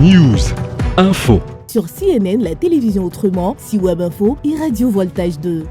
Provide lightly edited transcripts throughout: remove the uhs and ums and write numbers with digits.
News, info. Sur CNN, la télévision autrement, si Web Info et Radio Voltage 2.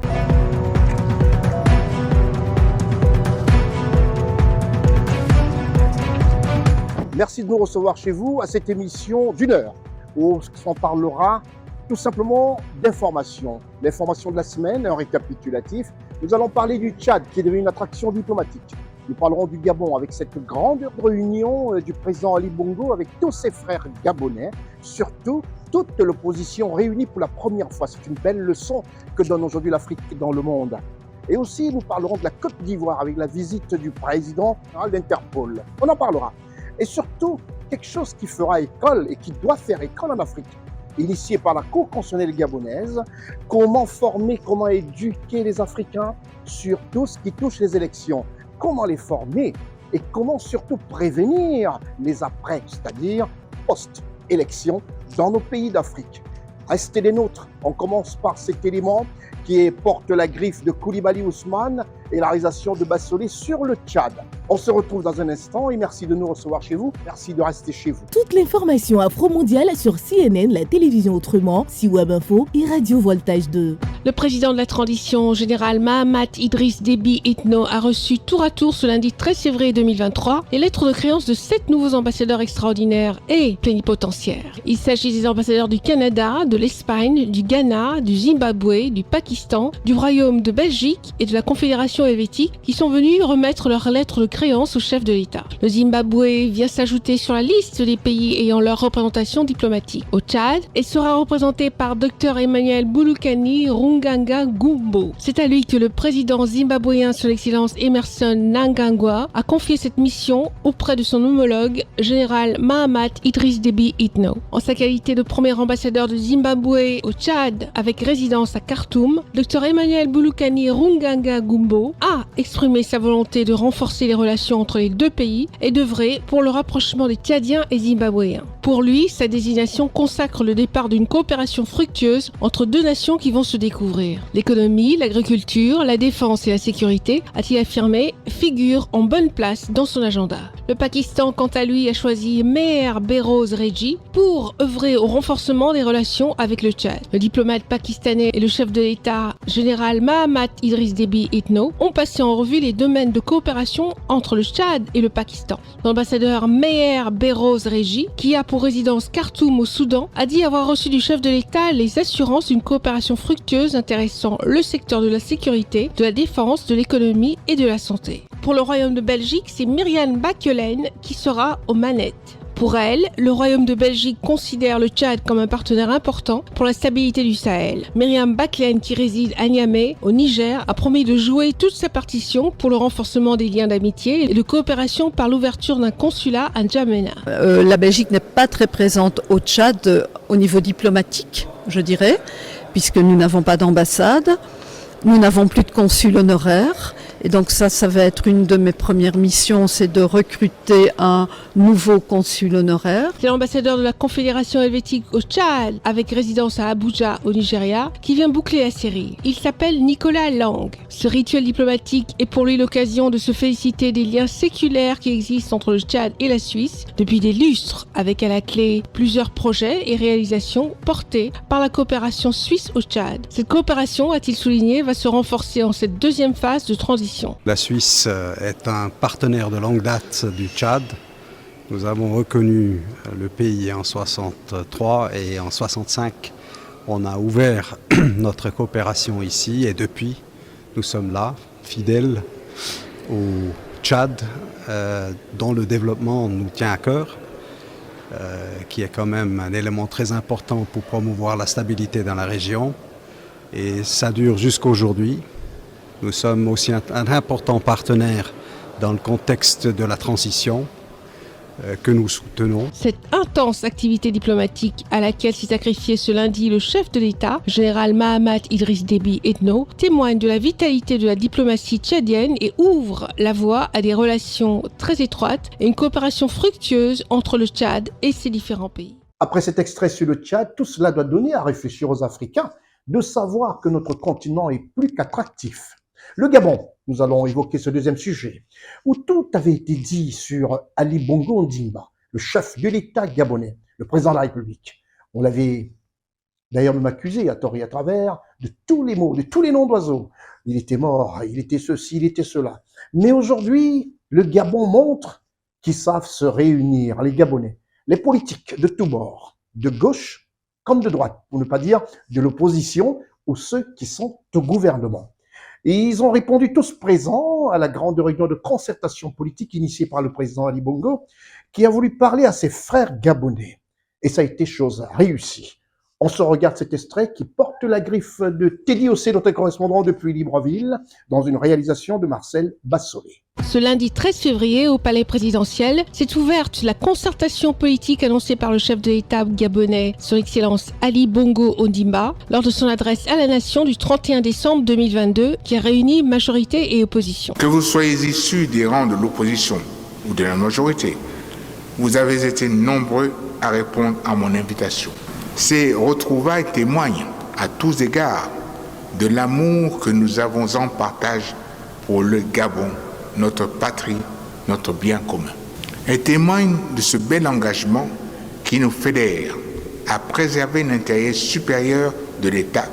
Merci de nous recevoir chez vous à cette émission d'une heure où on parlera tout simplement d'informations. L'information de la semaine, un récapitulatif. Nous allons parler du Tchad qui est devenu une attraction diplomatique. Nous parlerons du Gabon avec cette grande réunion du président Ali Bongo avec tous ses frères gabonais, surtout toute l'opposition réunie pour la première fois. C'est une belle leçon que donne aujourd'hui l'Afrique dans le monde. Et aussi, nous parlerons de la Côte d'Ivoire avec la visite du président général d'Interpol. On en parlera. Et surtout, quelque chose qui fera école et qui doit faire école en Afrique, initié par la Cour constitutionnelle gabonaise, comment former, comment éduquer les Africains sur tout ce qui touche les élections, comment les former et comment surtout prévenir les après, c'est-à-dire post-élection dans nos pays d'Afrique. Restez des nôtres. On commence par cet élément qui porte la griffe de Koulibaly Ousmane et la réalisation de Bassolé sur le Tchad. On se retrouve dans un instant et merci de nous recevoir chez vous. Merci de rester chez vous. Toute l'information afro-mondiale sur CNN, la télévision autrement, si Web Info et Radio Voltage 2. Le président de la transition, général Mahamat Idriss Déby Itno, a reçu tour à tour ce lundi 13 février 2023 les lettres de créance de 7 nouveaux ambassadeurs extraordinaires et plénipotentiaires. Il s'agit des ambassadeurs du Canada, de l'Espagne, du Ghana, du Zimbabwe, du Pakistan, du Royaume de Belgique et de la Confédération helvétique qui sont venus remettre leurs lettres de créance au chef de l'État. Le Zimbabwe vient s'ajouter sur la liste des pays ayant leur représentation diplomatique au Tchad et sera représenté par Dr Emmanuel Bouloukani Runganga Gumbo. C'est à lui que le président zimbabwéen son excellence Emmerson Mnangagwa a confié cette mission auprès de son homologue général Mahamat Idriss Déby Itno. En sa qualité de premier ambassadeur de Zimbabwe au Tchad avec résidence à Khartoum, Dr Emmanuel Bouloukani Runganga Gumbo a exprimé sa volonté de renforcer les relations entre les deux pays et d'œuvrer pour le rapprochement des Tchadiens et Zimbabwéens. Pour lui, sa désignation consacre le départ d'une coopération fructueuse entre deux nations qui vont se découvrir. L'économie, l'agriculture, la défense et la sécurité, a-t-il affirmé, figurent en bonne place dans son agenda. Le Pakistan, quant à lui, a choisi Meher Behrouz Reggie pour œuvrer au renforcement des relations avec le Tchad. Le diplomate pakistanais et le chef de l'État, général Mahamat Idriss Déby Itno, ont passé en revue les domaines de coopération entre le Tchad et le Pakistan. L'ambassadeur Meher Behrouz Reggie, qui a pour résidence Khartoum au Soudan, a dit avoir reçu du chef de l'État les assurances d'une coopération fructueuse intéressant le secteur de la sécurité, de la défense, de l'économie et de la santé. Pour le Royaume de Belgique, c'est Myriam Bakelen qui sera aux manettes. Pour elle, le Royaume de Belgique considère le Tchad comme un partenaire important pour la stabilité du Sahel. Myriam Bakelen, qui réside à Niamey, au Niger, a promis de jouer toute sa partition pour le renforcement des liens d'amitié et de coopération par l'ouverture d'un consulat à N'Djamena. La Belgique n'est pas très présente au Tchad au niveau diplomatique, je dirais, puisque nous n'avons pas d'ambassade, nous n'avons plus de consul honoraire. Et donc ça va être une de mes premières missions, c'est de recruter un nouveau consul honoraire. C'est l'ambassadeur de la Confédération helvétique au Tchad, avec résidence à Abuja, au Nigeria, qui vient boucler la série. Il s'appelle Nicolas Lang. Ce rituel diplomatique est pour lui l'occasion de se féliciter des liens séculaires qui existent entre le Tchad et la Suisse depuis des lustres, avec à la clé plusieurs projets et réalisations portés par la coopération suisse au Tchad. Cette coopération, a-t-il souligné, va se renforcer en cette deuxième phase de transition. La Suisse est un partenaire de longue date du Tchad. Nous avons reconnu le pays en 1963 et en 1965, on a ouvert notre coopération ici et depuis, nous sommes là, fidèles au Tchad, dont le développement nous tient à cœur, qui est quand même un élément très important pour promouvoir la stabilité dans la région. Et ça dure jusqu'aujourd'hui. Nous sommes aussi un important partenaire dans le contexte de la transition que nous soutenons. Cette intense activité diplomatique à laquelle s'est sacrifié ce lundi le chef de l'État, général Mahamat Idriss Déby Itno, témoigne de la vitalité de la diplomatie tchadienne et ouvre la voie à des relations très étroites et une coopération fructueuse entre le Tchad et ses différents pays. Après cet extrait sur le Tchad, tout cela doit donner à réfléchir aux Africains de savoir que notre continent est plus qu'attractif. Le Gabon, nous allons évoquer ce deuxième sujet, où tout avait été dit sur Ali Bongo Ondimba, le chef de l'État gabonais. le président de la République. On l'avait d'ailleurs même accusé à tort et à travers de tous les mots, de tous les noms d'oiseaux. Il était mort, il était ceci, il était cela. Mais aujourd'hui, le Gabon montre qu'ils savent se réunir, les Gabonais, les politiques de tous bords, de gauche comme de droite, pour ne pas dire de l'opposition ou ceux qui sont au gouvernement. Et ils ont répondu tous présents à la grande réunion de concertation politique initiée par le président Ali Bongo, qui a voulu parler à ses frères gabonais. Et ça a été chose réussie. On se regarde cet extrait qui porte la griffe de Teddy Ossé, notre correspondant depuis Libreville, dans une réalisation de Marcel Bassolé. Ce lundi 13 février, au palais présidentiel, s'est ouverte la concertation politique annoncée par le chef de l'État gabonais, son Excellence Ali Bongo Ondimba, lors de son adresse à la nation du 31 décembre 2022, qui a réuni majorité et opposition. Que vous soyez issus des rangs de l'opposition ou de la majorité, vous avez été nombreux à répondre à mon invitation. Ces retrouvailles témoignent à tous égards de l'amour que nous avons en partage pour le Gabon, notre patrie, notre bien commun. Elles témoignent de ce bel engagement qui nous fédère à préserver l'intérêt supérieur de l'État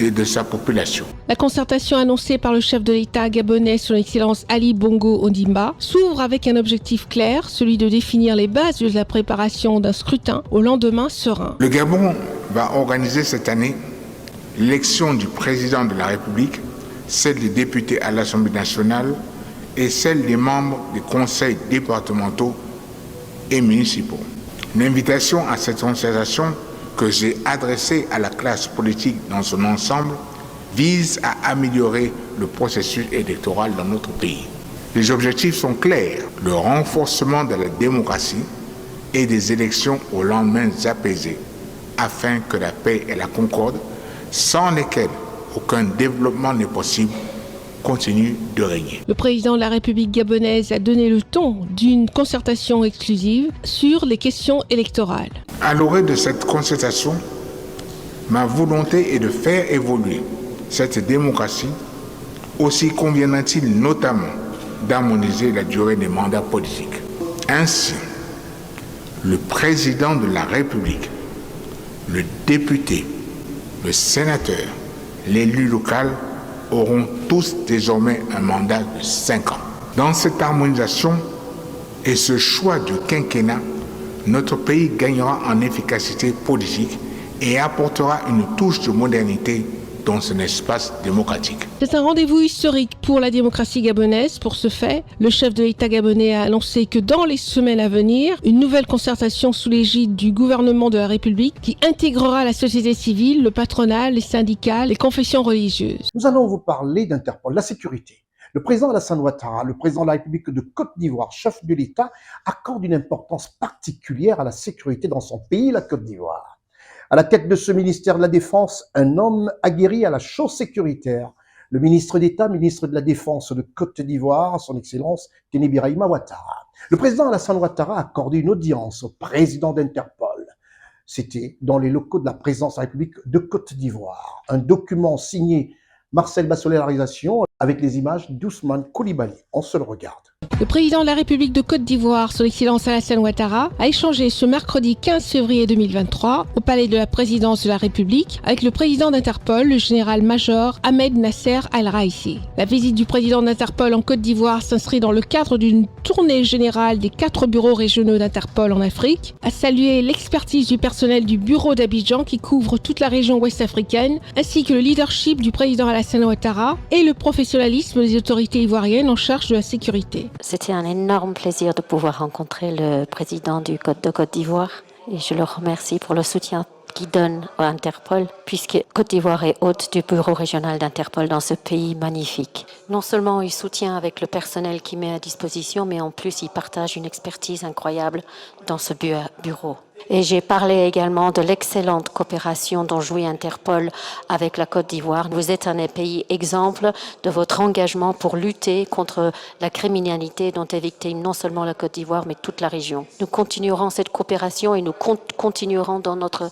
et de sa population. La concertation annoncée par le chef de l'État gabonais, son Excellence Ali Bongo Ondimba, s'ouvre avec un objectif clair, celui de définir les bases de la préparation d'un scrutin au lendemain serein. Le Gabon va organiser cette année l'élection du président de la République, celle des députés à l'Assemblée nationale et celle des membres des conseils départementaux et municipaux. L'invitation à cette concertation que j'ai adressée à la classe politique dans son ensemble vise à améliorer le processus électoral dans notre pays. Les objectifs sont clairs, le renforcement de la démocratie et des élections aux lendemains apaisés, afin que la paix et la concorde, sans lesquelles aucun développement n'est possible, continue de régner. Le président de la République gabonaise a donné le ton d'une concertation exclusive sur les questions électorales. À l'orée de cette concertation, ma volonté est de faire évoluer cette démocratie. Aussi conviendra-t-il notamment d'harmoniser la durée des mandats politiques. Ainsi, le président de la République, le député, le sénateur, l'élu local auront tous désormais un mandat de 5 ans. Dans cette harmonisation et ce choix du quinquennat, notre pays gagnera en efficacité politique et apportera une touche de modernité dans son espace démocratique. C'est un rendez-vous historique pour la démocratie gabonaise. Pour ce fait, le chef de l'État gabonais a annoncé que dans les semaines à venir, une nouvelle concertation sous l'égide du gouvernement de la République qui intégrera la société civile, le patronat, les syndicats, les confessions religieuses. Nous allons vous parler d'Interpol, la sécurité. Le président Alassane Ouattara, le président de la République de Côte d'Ivoire, chef de l'État, accorde une importance particulière à la sécurité dans son pays, la Côte d'Ivoire. À la tête de ce ministère de la Défense, un homme aguerri à la chose sécuritaire, le ministre d'État, ministre de la Défense de Côte d'Ivoire, son Excellence Teni Birahima Ouattara. Le président Alassane Ouattara a accordé une audience au président d'Interpol. C'était dans les locaux de la présidence de la République de Côte d'Ivoire. Un document signé Marcel Bassolé à la réalisation avec les images d'Ousmane Koulibaly. On se le regarde. Le président de la République de Côte d'Ivoire, son Excellence Alassane Ouattara, a échangé ce mercredi 15 février 2023 au palais de la présidence de la République avec le président d'Interpol, le général-major Ahmed Nasser Al-Raïsi. La visite du président d'Interpol en Côte d'Ivoire s'inscrit dans le cadre d'une tournée générale des 4 bureaux régionaux d'Interpol en Afrique, a salué l'expertise du personnel du bureau d'Abidjan qui couvre toute la région ouest africaine, ainsi que le leadership du président Alassane Ouattara et le professionnalisme des autorités ivoiriennes en charge de la sécurité. C'était un énorme plaisir de pouvoir rencontrer le président de Côte d'Ivoire et je le remercie pour le soutien qu'il donne à Interpol puisque Côte d'Ivoire est hôte du bureau régional d'Interpol dans ce pays magnifique. Non seulement il soutient avec le personnel qu'il met à disposition, mais en plus il partage une expertise incroyable dans ce bureau. Et j'ai parlé également de l'excellente coopération dont jouit Interpol avec la Côte d'Ivoire. Vous êtes un pays exemple de votre engagement pour lutter contre la criminalité dont est victime non seulement la Côte d'Ivoire, mais toute la région. Nous continuerons cette coopération et nous continuerons dans notre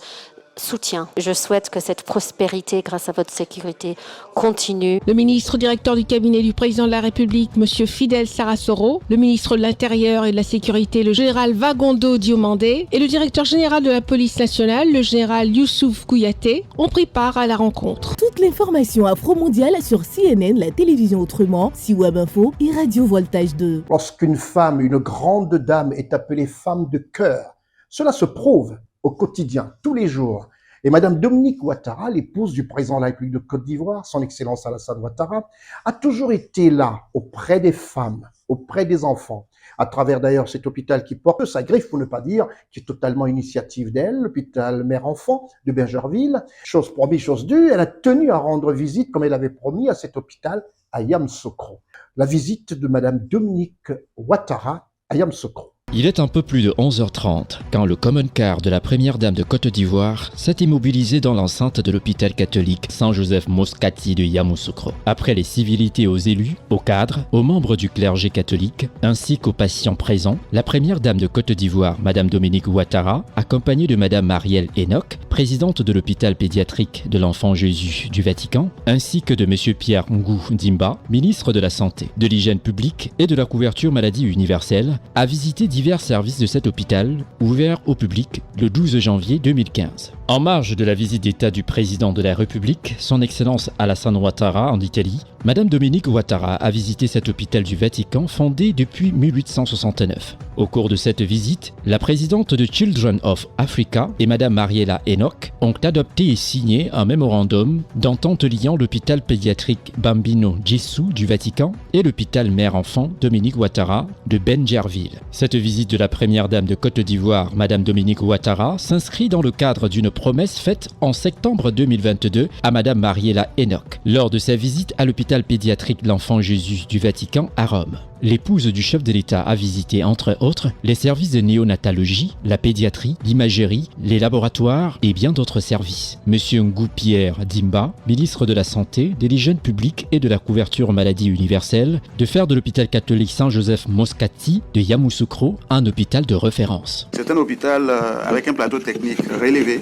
soutien. Je souhaite que cette prospérité, grâce à votre sécurité, continue. Le ministre directeur du cabinet du président de la République, M. Fidel Sarasoro, le ministre de l'Intérieur et de la Sécurité, le général Vagondo Diomandé, et le directeur général de la police nationale, le général Youssouf Kouyaté, ont pris part à la rencontre. Toute l'information afro-mondiale sur CNN, la télévision autrement, si Web Info et Radio Voltage 2. Lorsqu'une femme, une grande dame est appelée femme de cœur, cela se prouve au quotidien, tous les jours. Et Madame Dominique Ouattara, l'épouse du président de la République de Côte d'Ivoire, son Excellence Alassane Ouattara, a toujours été là, auprès des femmes, auprès des enfants, à travers d'ailleurs cet hôpital qui porte sa griffe, pour ne pas dire, qui est totalement initiative d'elle, l'hôpital mère-enfant de Bergerville. Chose promise, chose due, elle a tenu à rendre visite, comme elle avait promis, à cet hôpital à Yamoussoukro. La visite de Madame Dominique Ouattara à Yamoussoukro. Il est un peu plus de 11h30 quand le common car de la première dame de Côte d'Ivoire s'est immobilisé dans l'enceinte de l'hôpital catholique Saint-Joseph Moscati de Yamoussoukro. Après les civilités aux élus, aux cadres, aux membres du clergé catholique ainsi qu'aux patients présents, la première dame de Côte d'Ivoire, Madame Dominique Ouattara, accompagnée de Madame Marielle Enoch, présidente de l'hôpital pédiatrique de l'Enfant Jésus du Vatican, ainsi que de Monsieur Pierre Ngou Dimba, ministre de la Santé, de l'Hygiène publique et de la couverture maladie universelle, a visité divers services de cet hôpital, ouvert au public le 12 janvier 2015. En marge de la visite d'État du président de la République, son Excellence Alassane Ouattara en Italie, Madame Dominique Ouattara a visité cet hôpital du Vatican fondé depuis 1869. Au cours de cette visite, la présidente de Children of Africa et Madame Mariella Enoch ont adopté et signé un mémorandum d'entente liant l'hôpital pédiatrique Bambino Gesù du Vatican et l'hôpital mère-enfant Dominique Ouattara de Bergerville. Cette visite de la première dame de Côte d'Ivoire, Madame Dominique Ouattara, s'inscrit dans le cadre d'une promesse faite en septembre 2022 à Madame Mariella Enoch lors de sa visite à l'hôpital pédiatrique de l'Enfant Jésus du Vatican à Rome. L'épouse du chef de l'État a visité, entre autres, les services de néonatologie, la pédiatrie, l'imagerie, les laboratoires et bien d'autres services. Monsieur Ngou Pierre Dimba, ministre de la Santé, de l'Hygiène publique et de la couverture maladie universelle, de faire de l'hôpital catholique Saint-Joseph Moscati de Yamoussoukro un hôpital de référence. C'est un hôpital avec un plateau technique relevé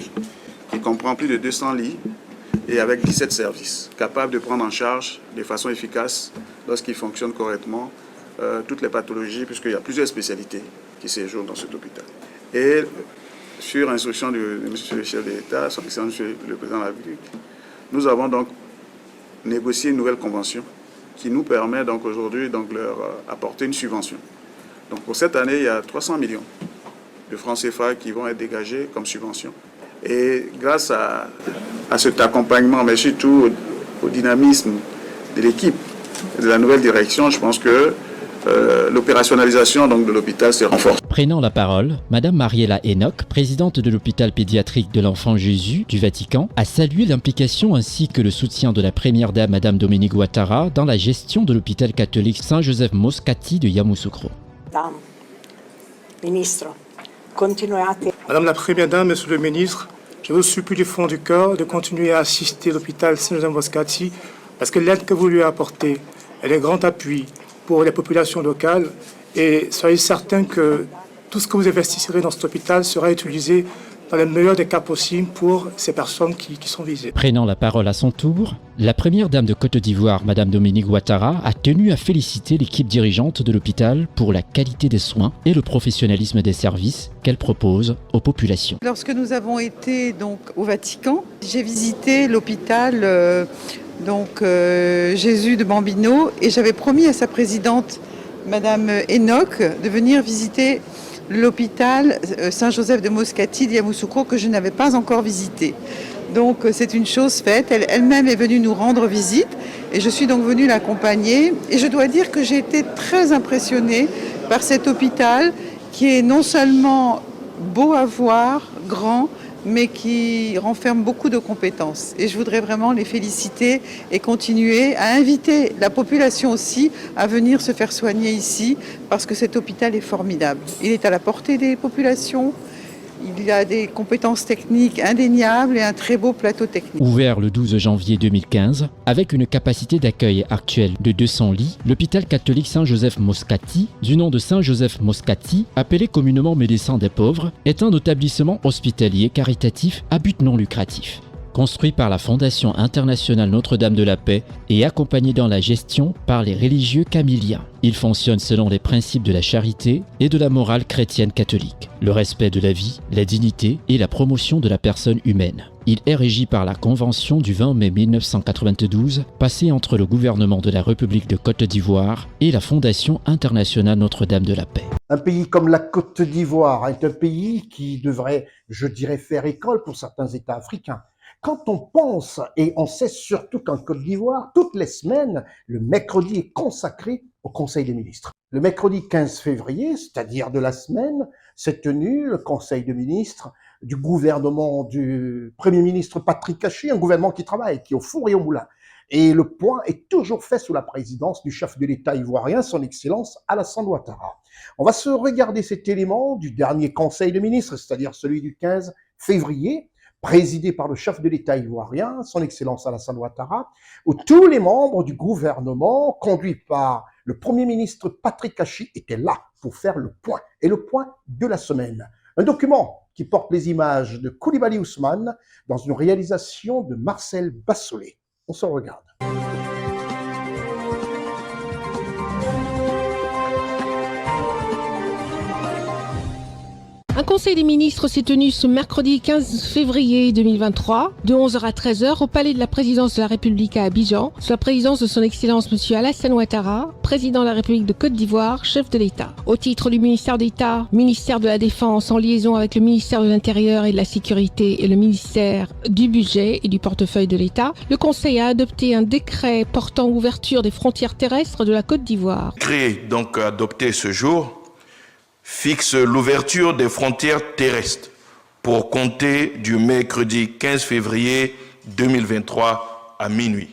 qui comprend plus de 200 lits et avec 17 services, capables de prendre en charge de façon efficace, lorsqu'il fonctionne correctement, toutes les pathologies, puisqu'il y a plusieurs spécialités qui séjournent dans cet hôpital. Et sur instruction de M. le chef de l'État, son Excellence le Président de la République, nous avons donc négocié une nouvelle convention qui nous permet donc aujourd'hui donc leur apporter une subvention. Donc pour cette année, il y a 300 millions de francs CFA qui vont être dégagés comme subvention. Et grâce à cet accompagnement, mais surtout au dynamisme de l'équipe, de la nouvelle direction, je pense que l'opérationnalisation donc de l'hôpital se renforce. Prenant la parole, Madame Mariella Enoch, présidente de l'hôpital pédiatrique de l'Enfant Jésus du Vatican, a salué l'implication ainsi que le soutien de la première dame Madame Dominique Ouattara dans la gestion de l'hôpital catholique Saint-Joseph Moscati de Yamoussoukro. Madame la Première Dame, Monsieur le Ministre, je vous supplie du fond du cœur de continuer à assister l'hôpital Saint-Joseph Moscati parce que l'aide que vous lui apportez est un grand appui pour les populations locales et soyez certains que tout ce que vous investisserez dans cet hôpital sera utilisé dans le meilleur des cas possibles pour ces personnes qui sont visées. Prenant la parole à son tour, la première dame de Côte d'Ivoire, Madame Dominique Ouattara, a tenu à féliciter l'équipe dirigeante de l'hôpital pour la qualité des soins et le professionnalisme des services qu'elle propose aux populations. Lorsque nous avons été donc au Vatican, j'ai visité l'hôpital Jésus de Bambino et j'avais promis à sa présidente, Madame Enoch, de venir visiter l'hôpital Saint-Joseph de Moscati de Yamoussoukro que je n'avais pas encore visité. Donc c'est une chose faite, elle-même est venue nous rendre visite et je suis donc venue l'accompagner et je dois dire que j'ai été très impressionnée par cet hôpital qui est non seulement beau à voir, grand, mais qui renferme beaucoup de compétences. Et je voudrais vraiment les féliciter et continuer à inviter la population aussi à venir se faire soigner ici, parce que cet hôpital est formidable. Il est à la portée des populations, Il y a des compétences techniques indéniables et un très beau plateau technique. Ouvert le 12 janvier 2015, avec une capacité d'accueil actuelle de 200 lits, l'hôpital catholique Saint-Joseph Moscati, du nom de Saint-Joseph Moscati, appelé communément Médecin des pauvres, est un établissement hospitalier caritatif à but non lucratif. Construit par la Fondation internationale Notre-Dame de la Paix et accompagné dans la gestion par les religieux camiliens. Il fonctionne selon les principes de la charité et de la morale chrétienne catholique, le respect de la vie, la dignité et la promotion de la personne humaine. Il est régi par la Convention du 20 mai 1992, passée entre le gouvernement de la République de Côte d'Ivoire et la Fondation internationale Notre-Dame de la Paix. Un pays comme la Côte d'Ivoire est un pays qui devrait, je dirais, faire école pour certains États africains. Quand on pense, et on sait surtout qu'en Côte d'Ivoire, toutes les semaines, le mercredi est consacré au Conseil des ministres. Le mercredi 15 février, c'est-à-dire de la semaine, s'est tenu le Conseil des ministres du gouvernement du Premier ministre Patrick Kachi, un gouvernement qui travaille, qui est au four et au moulin. Et le point est toujours fait sous la présidence du chef de l'État ivoirien, son Excellence Alassane Ouattara. On va se regarder cet élément du dernier Conseil des ministres, c'est-à-dire celui du 15 février, présidé par le chef de l'État ivoirien, son Excellence Alassane Ouattara, où tous les membres du gouvernement, conduits par le Premier ministre Patrick Kachi, étaient là pour faire le point, et le point de la semaine. Un document qui porte les images de Koulibaly Ousmane dans une réalisation de Marcel Bassolé. On se regarde. Un conseil des ministres s'est tenu ce mercredi 15 février 2023, de 11h à 13h, au palais de la présidence de la République à Abidjan, sous la présidence de son Excellence M. Alassane Ouattara, président de la République de Côte d'Ivoire, chef de l'État. Au titre du ministère d'État, ministère de la Défense, en liaison avec le ministère de l'Intérieur et de la Sécurité et le ministère du Budget et du portefeuille de l'État, le Conseil a adopté un décret portant ouverture des frontières terrestres de la Côte d'Ivoire. Le décret donc adopté ce jour fixe l'ouverture des frontières terrestres pour compter du mercredi 15 février 2023 à minuit.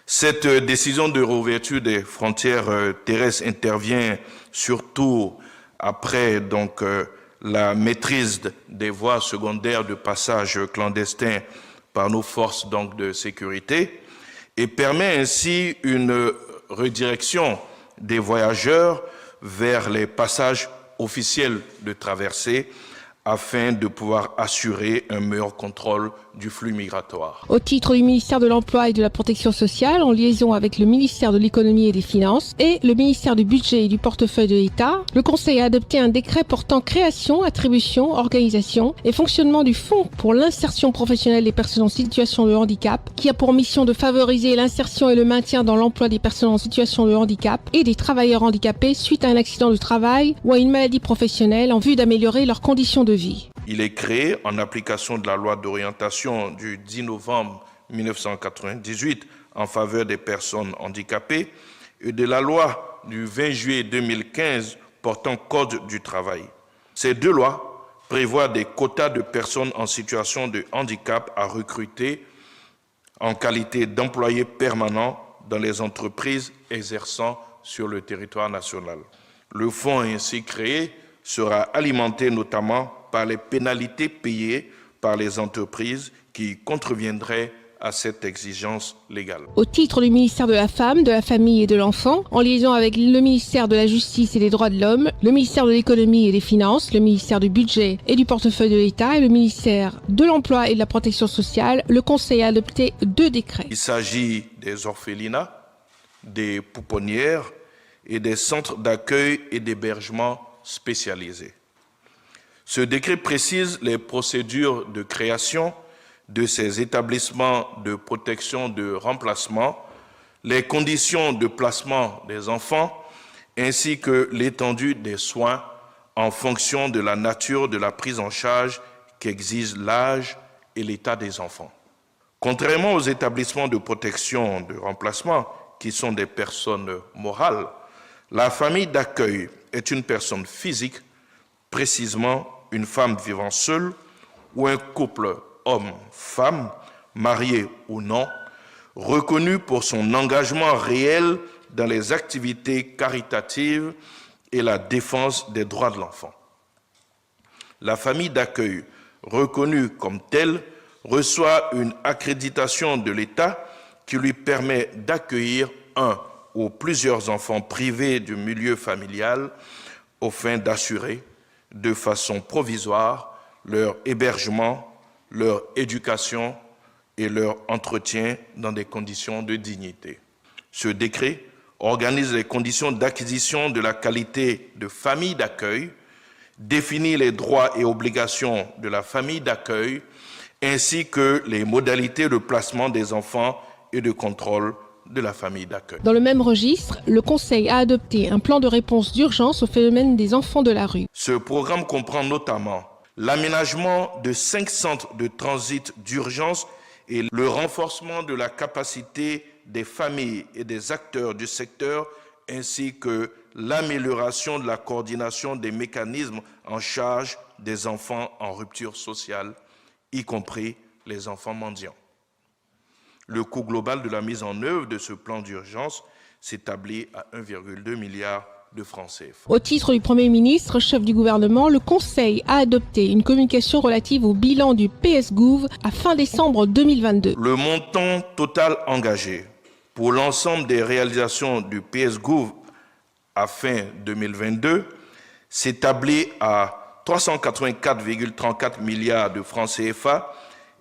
Cette décision de réouverture des frontières terrestres intervient surtout après la maîtrise des voies secondaires de passage clandestin par nos forces de sécurité et permet ainsi une redirection des voyageurs vers les passages officiels de traversée afin de pouvoir assurer un meilleur contrôle du flux migratoire. Au titre du ministère de l'Emploi et de la Protection sociale, en liaison avec le ministère de l'Économie et des Finances et le ministère du Budget et du portefeuille de l'État, le Conseil a adopté un décret portant création, attribution, organisation et fonctionnement du Fonds pour l'insertion professionnelle des personnes en situation de handicap, qui a pour mission de favoriser l'insertion et le maintien dans l'emploi des personnes en situation de handicap et des travailleurs handicapés suite à un accident de travail ou à une maladie professionnelle en vue d'améliorer leurs conditions de vie. Il est créé en application de la loi d'orientation du 10 novembre 1998 en faveur des personnes handicapées et de la loi du 20 juillet 2015 portant Code du travail. Ces deux lois prévoient des quotas de personnes en situation de handicap à recruter en qualité d'employés permanents dans les entreprises exerçant sur le territoire national. Le fonds ainsi créé sera alimenté notamment par les pénalités payées par les entreprises qui contreviendraient à cette exigence légale. Au titre du ministère de la Femme, de la Famille et de l'Enfant, en liaison avec le ministère de la Justice et des Droits de l'Homme, le ministère de l'Économie et des Finances, le ministère du Budget et du portefeuille de l'État et le ministère de l'Emploi et de la Protection sociale, le Conseil a adopté 2 décrets. Il s'agit des orphelinats, des pouponnières et des centres d'accueil et d'hébergement spécialisés. Ce décret précise les procédures de création de ces établissements de protection de remplacement, les conditions de placement des enfants, ainsi que l'étendue des soins en fonction de la nature de la prise en charge qu'exige l'âge et l'état des enfants. Contrairement aux établissements de protection de remplacement, qui sont des personnes morales, la famille d'accueil est une personne physique, précisément une femme vivant seule ou un couple homme-femme, marié ou non, reconnu pour son engagement réel dans les activités caritatives et la défense des droits de l'enfant. La famille d'accueil, reconnue comme telle, reçoit une accréditation de l'État qui lui permet d'accueillir un ou plusieurs enfants privés du milieu familial aux fins d'assurer de façon provisoire leur hébergement, leur éducation et leur entretien dans des conditions de dignité. Ce décret organise les conditions d'acquisition de la qualité de famille d'accueil, définit les droits et obligations de la famille d'accueil, ainsi que les modalités de placement des enfants et de contrôle de la famille d'accueil. Dans le même registre, le Conseil a adopté un plan de réponse d'urgence au phénomène des enfants de la rue. Ce programme comprend notamment l'aménagement de 5 centres de transit d'urgence et le renforcement de la capacité des familles et des acteurs du secteur, ainsi que l'amélioration de la coordination des mécanismes en charge des enfants en rupture sociale, y compris les enfants mendiants. Le coût global de la mise en œuvre de ce plan d'urgence s'établit à 1,2 milliard de francs CFA. Au titre du Premier ministre, chef du gouvernement, le Conseil a adopté une communication relative au bilan du PS-Gouv à fin décembre 2022. Le montant total engagé pour l'ensemble des réalisations du PS-Gouv à fin 2022 s'établit à 384,34 milliards de francs CFA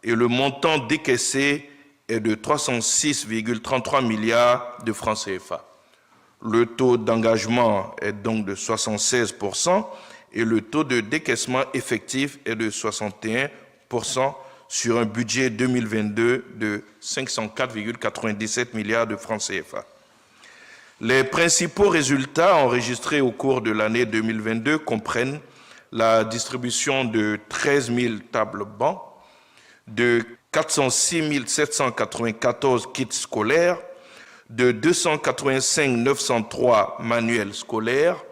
et le montant décaissé est de 306,33 milliards de francs CFA. Le taux d'engagement est donc de 76% et le taux de décaissement effectif est de 61% sur un budget 2022 de 504,97 milliards de francs CFA. Les principaux résultats enregistrés au cours de l'année 2022 comprennent la distribution de 13 000 tables bancs, de 406 794 kits scolaires, de 285 903 manuels scolaires,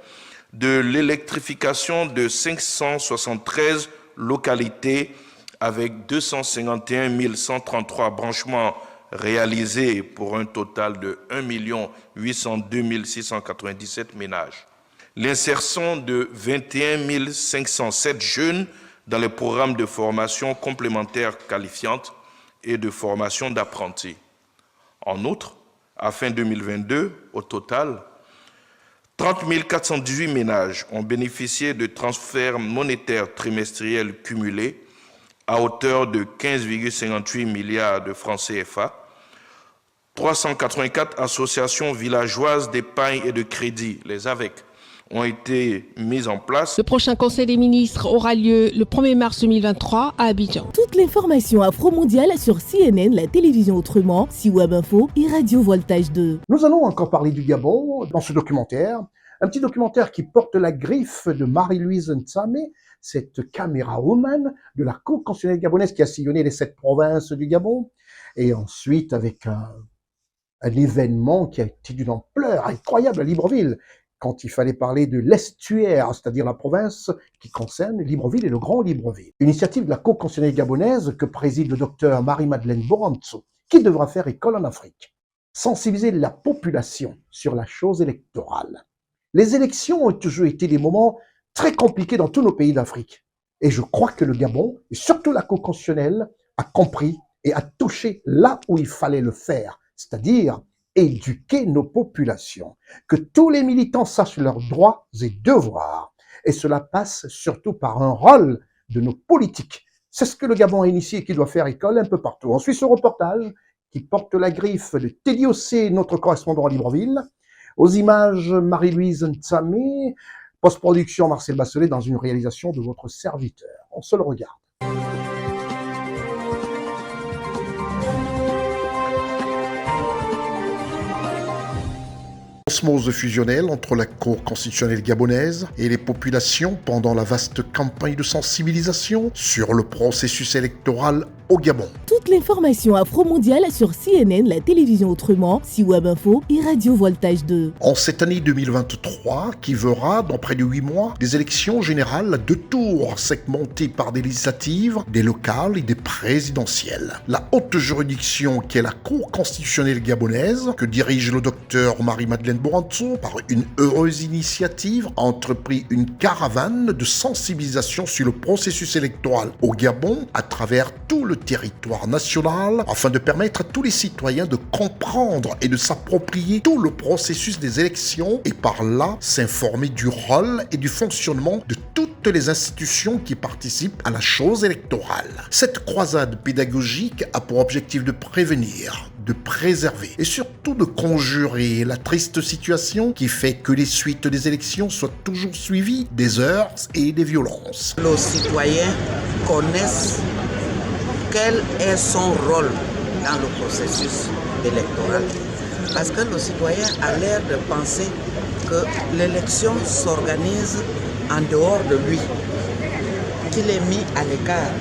de l'électrification de 573 localités avec 251 133 branchements réalisés pour un total de 1 802 697 ménages. L'insertion de 21 507 jeunes dans les programmes de formation complémentaire qualifiante et de formation d'apprentis. En outre, à fin 2022, au total, 30 418 ménages ont bénéficié de transferts monétaires trimestriels cumulés à hauteur de 15,58 milliards de francs CFA. 384 associations villageoises d'épargne et de crédit, les AVEC, ont été mises en place. Le prochain Conseil des ministres aura lieu le 1er mars 2023 à Abidjan. Toute l'information afro-mondiale sur CNN, la télévision autrement, Web Info et Radio Voltage 2. Nous allons encore parler du Gabon dans ce documentaire. Un petit documentaire qui porte la griffe de Marie-Louise Ntsame, cette caméra-woman de la Cour constitutionnelle gabonaise qui a sillonné les 7 provinces du Gabon. Et ensuite, avec un événement qui a été d'une ampleur incroyable à Libreville, quand il fallait parler de l'estuaire, c'est-à-dire la province qui concerne Libreville et le Grand Libreville. Initiative de la Cour constitutionnelle gabonaise que préside le docteur Marie-Madeleine Boranzo, qui devra faire école en Afrique. Sensibiliser la population sur la chose électorale. Les élections ont toujours été des moments très compliqués dans tous nos pays d'Afrique. Et je crois que le Gabon, et surtout la Cour constitutionnelle, a compris et a touché là où il fallait le faire, c'est-à-dire éduquer nos populations, que tous les militants sachent leurs droits et devoirs. Et cela passe surtout par un rôle de nos politiques. C'est ce que le Gabon a initié et qui doit faire école un peu partout. On suit ce reportage qui porte la griffe de Teddy Ossé, notre correspondant à Libreville. Aux images, Marie-Louise Ntsame, post-production Marcel Basselet dans une réalisation de votre serviteur. On se le regarde. Osmose fusionnelle entre la Cour constitutionnelle gabonaise et les populations pendant la vaste campagne de sensibilisation sur le processus électoral au Gabon. Toute l'information afro-mondiale sur CNN, la télévision autrement, si Web Info et Radio Voltage 2. En cette année 2023, qui verra dans près de 8 mois des élections générales à 2 tours segmentées par des législatives, des locales et des présidentielles. La haute juridiction qui est la Cour constitutionnelle gabonaise, que dirige le docteur Marie-Madeleine Boranzo, par une heureuse initiative, a entrepris une caravane de sensibilisation sur le processus électoral au Gabon à travers tout le territoire national afin de permettre à tous les citoyens de comprendre et de s'approprier tout le processus des élections et par là s'informer du rôle et du fonctionnement de toutes les institutions qui participent à la chose électorale. Cette croisade pédagogique a pour objectif de prévenir, de préserver et surtout de conjurer la triste situation qui fait que les suites des élections soient toujours suivies des heurts et des violences. Les citoyens connaissent quel est son rôle dans le processus électoral. Parce que le citoyen a l'air de penser que l'élection s'organise en dehors de lui, qu'il est mis à l'écart,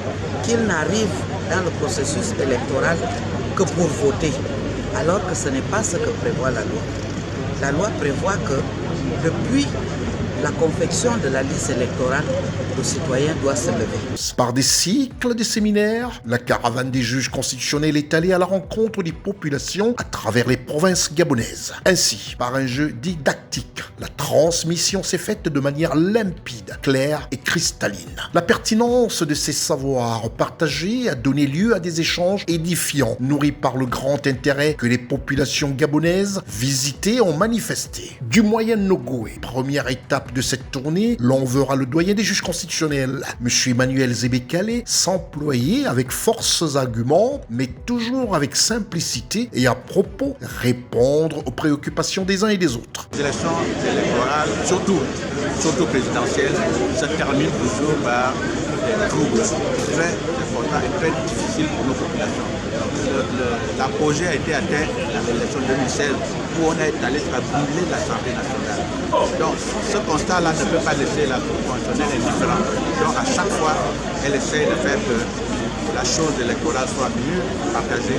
qu'il n'arrive dans le processus électoral que pour voter, alors que ce n'est pas ce que prévoit la loi. La loi prévoit que depuis la confection de la liste électorale, le citoyen doit se lever. Par des cycles de séminaires, la caravane des juges constitutionnels est allée à la rencontre des populations à travers les provinces gabonaises. Ainsi, par un jeu didactique, la transmission s'est faite de manière limpide, claire et cristalline. La pertinence de ces savoirs partagés a donné lieu à des échanges édifiants, nourris par le grand intérêt que les populations gabonaises visitées ont manifesté. Du Moyen Nogoué, première étape de cette tournée, l'on verra le doyen des juges constitutionnels, M. Emmanuel Zébekale, s'employer avec force arguments, mais toujours avec simplicité et à propos répondre aux préoccupations des uns et des autres. Les élections électorales, surtout présidentielles, se terminent toujours par des troubles très importants et très difficiles pour nos populations. L'apogée a été atteint dans l'élection 2016 où on est allé brûler l'Assemblée nationale. Donc ce constat-là ne peut pas laisser la Cour constitutionnelle indifférente. Donc à chaque fois, elle essaie de faire que la chose électorale soit mieux partagée.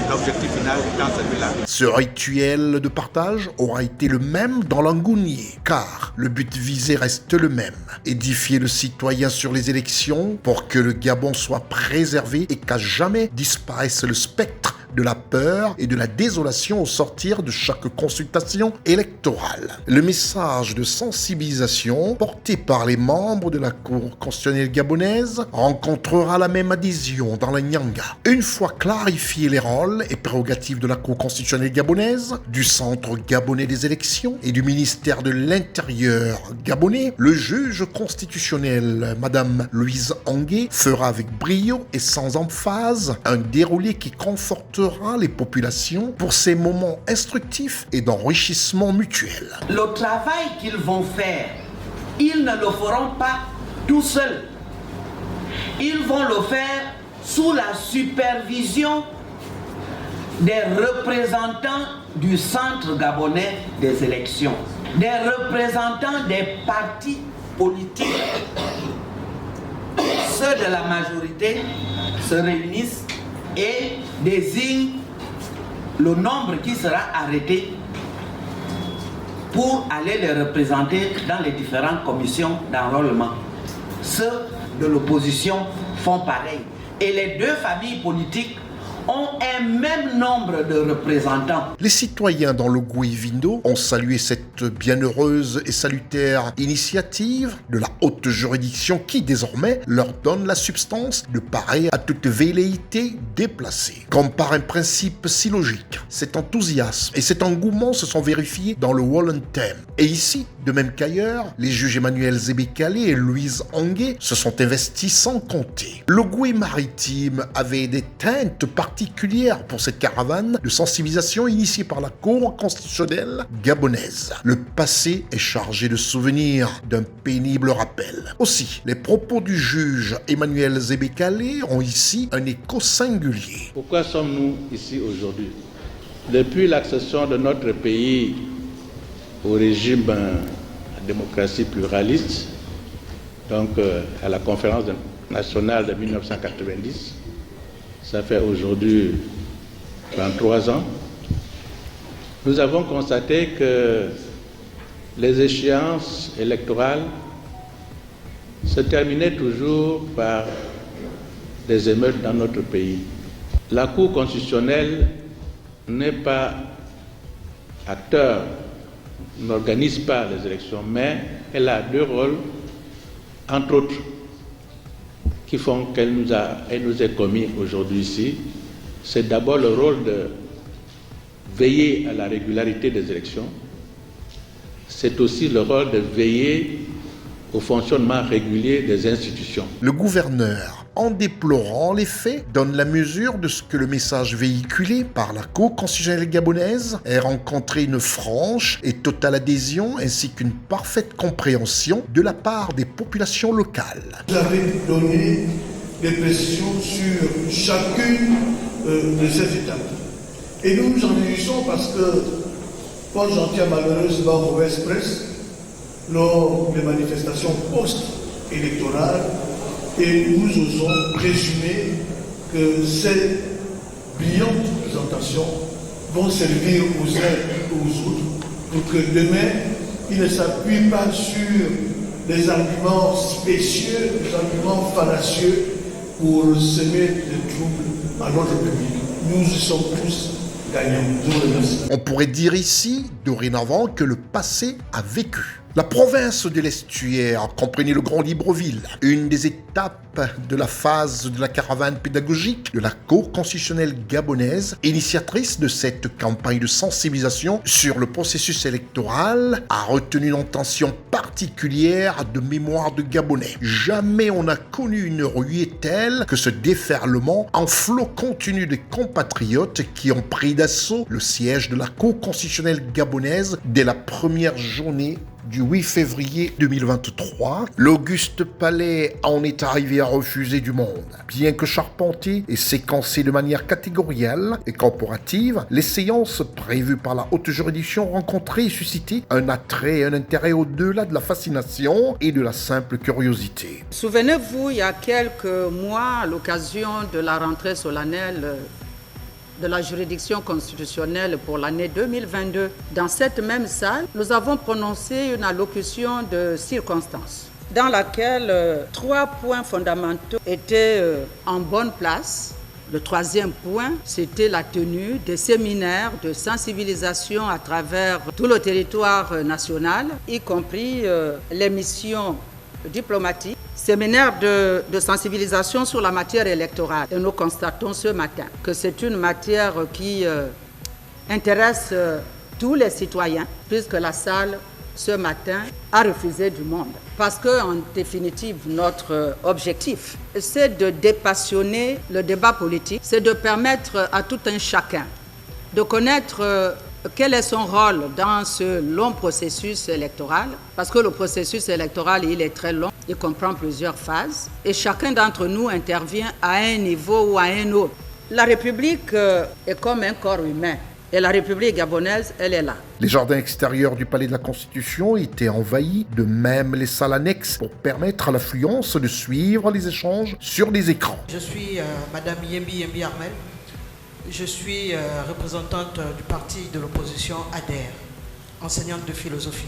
L'objectif final étant celui-là. Ce rituel de partage aura été le même dans l'Angounié, car le but visé reste le même. Édifier le citoyen sur les élections pour que le Gabon soit préservé et qu'à jamais disparaisse le spectre de la peur et de la désolation au sortir de chaque consultation électorale. Le message de sensibilisation porté par les membres de la Cour constitutionnelle gabonaise rencontrera la même adhésion dans la Nyanga. Une fois clarifiés les rôles et prérogatives de la Cour constitutionnelle gabonaise, du Centre gabonais des élections et du ministère de l'Intérieur gabonais, le juge constitutionnel, Madame Louise Angué, fera avec brio et sans emphase un déroulé qui confortera les populations pour ces moments instructifs et d'enrichissement mutuel. Le travail qu'ils vont faire, ils ne le feront pas tout seuls. Ils vont le faire sous la supervision des représentants du Centre gabonais des élections, des représentants des partis politiques. Ceux de la majorité se réunissent et désigne le nombre qui sera arrêté pour aller les représenter dans les différentes commissions d'enrôlement. Ceux de l'opposition font pareil. Et les deux familles politiques ont un même nombre de représentants. Les citoyens dans le Gouy-Vindo ont salué cette bienheureuse et salutaire initiative de la haute juridiction qui désormais leur donne la substance de parer à toute velléité déplacée. Comme par un principe si logique, cet enthousiasme et cet engouement se sont vérifiés dans le Wallentem. Et ici, de même qu'ailleurs, les juges Emmanuel Zébekale et Louise Angué se sont investis sans compter. Le Gouy maritime avait des teintes particulière pour cette caravane de sensibilisation initiée par la Cour constitutionnelle gabonaise. Le passé est chargé de souvenirs d'un pénible rappel. Aussi, les propos du juge Emmanuel Zébekale ont ici un écho singulier. Pourquoi sommes-nous ici aujourd'hui? Depuis l'accession de notre pays au régime de démocratie pluraliste, donc à la conférence nationale de 1990, ça fait aujourd'hui 33 ans, nous avons constaté que les échéances électorales se terminaient toujours par des émeutes dans notre pays. La Cour constitutionnelle n'est pas acteur, n'organise pas les élections, mais elle a deux rôles, entre autres, qui font qu'elle nous est commis aujourd'hui ici. C'est d'abord le rôle de veiller à la régularité des élections. C'est aussi le rôle de veiller au fonctionnement régulier des institutions. Le gouverneur, en déplorant les faits, donne la mesure de ce que le message véhiculé par la Cour constitutionnelle gabonaise ait rencontré une franche et totale adhésion ainsi qu'une parfaite compréhension de la part des populations locales. Vous avez donné des précisions sur chacune de ces étapes. Et nous nous en réjouissons parce que Paul Gentil a malheureusement mauvaise presse lors des manifestations post-électorales et nous osons présumer que ces brillantes présentations vont servir aux uns et aux autres pour que demain, ils ne s'appuient pas sur des arguments spécieux, des arguments fallacieux pour semer des troubles à notre public. Nous y sommes tous gagnants. Je vous remercie. On pourrait dire ici, dorénavant, que le passé a vécu. La province de l'Estuaire comprenait le Grand Libreville, une des étapes de la phase de la caravane pédagogique de la Cour constitutionnelle gabonaise, initiatrice de cette campagne de sensibilisation sur le processus électoral, a retenu une attention particulière de mémoire de Gabonais. Jamais on n'a connu une ruée telle que ce déferlement en flot continu des compatriotes qui ont pris d'assaut le siège de la Cour constitutionnelle gabonaise dès la première journée du 8 février 2023, l'Auguste Palais en est arrivé à refuser du monde. Bien que charpenté et séquencé de manière catégorielle et corporative, les séances prévues par la haute juridiction rencontraient et suscitaient un attrait et un intérêt au-delà de la fascination et de la simple curiosité. Souvenez-vous, il y a quelques mois, à l'occasion de la rentrée solennelle de la juridiction constitutionnelle pour l'année 2022. Dans cette même salle, nous avons prononcé une allocution de circonstances dans laquelle 3 points fondamentaux étaient en bonne place. Le 3e point, c'était la tenue des séminaires de sensibilisation à travers tout le territoire national, y compris les missions diplomatiques, séminaire de sensibilisation sur la matière électorale. Et nous constatons ce matin que c'est une matière qui intéresse tous les citoyens, puisque la salle, ce matin, a refusé du monde. Parce qu'en définitive, notre objectif, c'est de dépassionner le débat politique, c'est de permettre à tout un chacun de connaître quel est son rôle dans ce long processus électoral, parce que le processus électoral, il est très long, il comprend plusieurs phases, et chacun d'entre nous intervient à un niveau ou à un autre. La République est comme un corps humain, et la République gabonaise, elle est là. Les jardins extérieurs du Palais de la Constitution étaient envahis, de même les salles annexes, pour permettre à l'affluence de suivre les échanges sur des écrans. Je suis Madame Yembi Armel. Je suis représentante du parti de l'opposition ADER, enseignante de philosophie.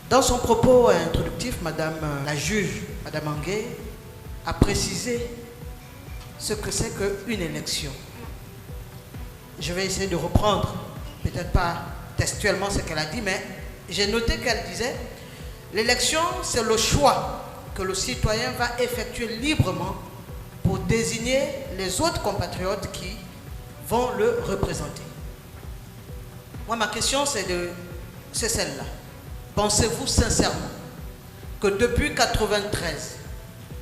Dans son propos introductif, Madame la juge, Madame Anguet, a précisé ce que c'est qu'une élection. Je vais essayer de reprendre, peut-être pas textuellement ce qu'elle a dit, mais j'ai noté qu'elle disait « L'élection, c'est le choix que le citoyen va effectuer librement pour désigner les autres compatriotes qui vont le représenter. » Moi, ma question, c'est celle-là. Pensez-vous sincèrement que depuis 1993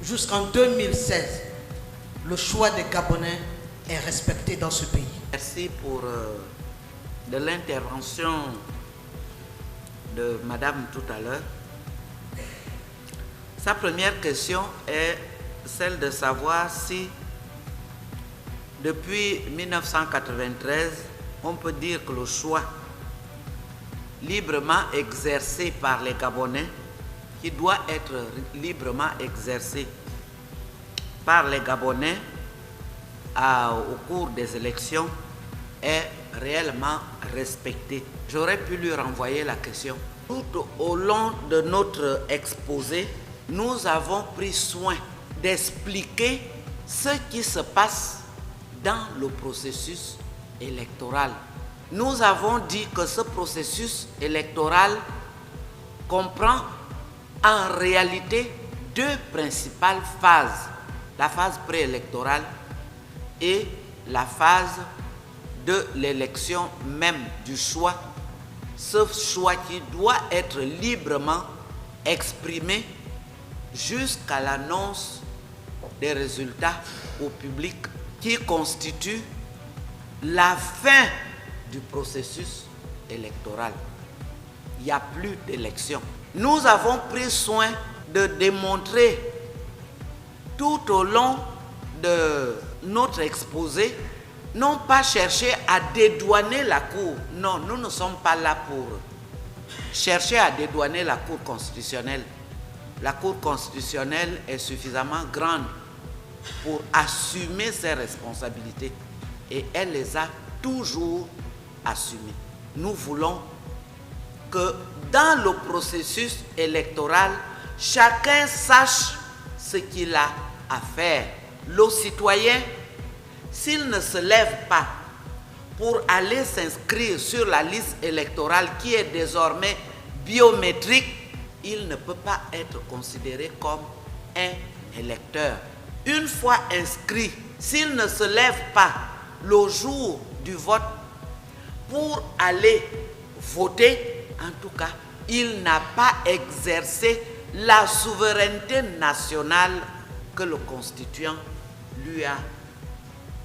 jusqu'en 2016, le choix des Gabonais est respecté dans ce pays? Merci pour de l'intervention de Madame tout à l'heure. Sa première question est celle de savoir si, depuis 1993, on peut dire que le choix librement exercé par les Gabonais, qui doit être librement exercé, par les Gabonais au cours des élections est réellement respecté? J'aurais pu lui renvoyer la question. Tout au long de notre exposé, nous avons pris soin d'expliquer ce qui se passe dans le processus électoral. Nous avons dit que ce processus électoral comprend en réalité deux principales phases, la phase préélectorale et la phase de l'élection même, du choix. Ce choix qui doit être librement exprimé jusqu'à l'annonce des résultats au public, qui constitue la fin du processus électoral. Il n'y a plus d'élection. Nous avons pris soin de démontrer tout au long de notre exposé, non pas chercher à dédouaner la Cour. Non, nous ne sommes pas là pour chercher à dédouaner la Cour constitutionnelle. La Cour constitutionnelle est suffisamment grande pour assumer ses responsabilités et elle les a toujours assumées. Nous voulons que dans le processus électoral, chacun sache ce qu'il a à faire. Le citoyen, s'il ne se lève pas pour aller s'inscrire sur la liste électorale qui est désormais biométrique, il ne peut pas être considéré comme un électeur. Une fois inscrit, s'il ne se lève pas le jour du vote pour aller voter, en tout cas, il n'a pas exercé la souveraineté nationale que le constituant lui a